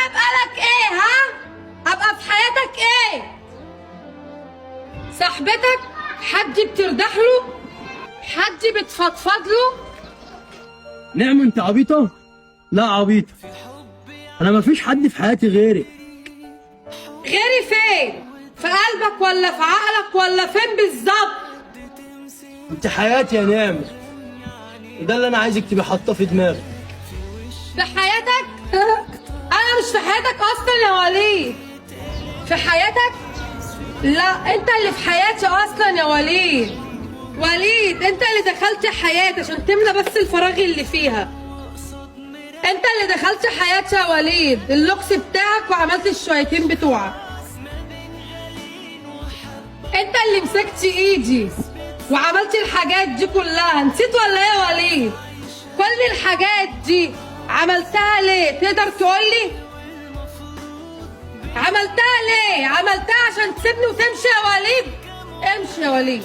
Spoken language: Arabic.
ابقى لك ايه؟ ها؟ ابقى في حياتك ايه؟ صاحبتك؟ حد بترتاح له؟ حد بتفضفض له؟ نعم انت عبيطة؟ لا عبيطة، انا مفيش حد في حياتي غيرك. غيري فين؟ في قلبك ولا في عقلك ولا فين بالظبط؟ انت حياتي يا نعمة، وده اللي انا عايزك تبقى حاطاه في دماغك. في حياتك؟ انا مش في حياتك اصلا يا وليد. في حياتك؟ لا انت اللي في حياتي اصلا يا وليد. وليد انت اللي دخلت حياتي عشان تملى بس الفراغ اللي فيها. انت اللي دخلت حياتي يا وليد، اللوكس بتاعك وعملت الشويتين بتوعك. انت اللي مسكت ايدي وعملت الحاجات دي كلها، نسيت ولا ايه يا وليد؟ كل الحاجات دي عملتها ليه؟ تقدر تقولي؟ عملتها ليه؟ عملتها عشان تسيبني وتمشي يا وليد؟ امشي يا وليد.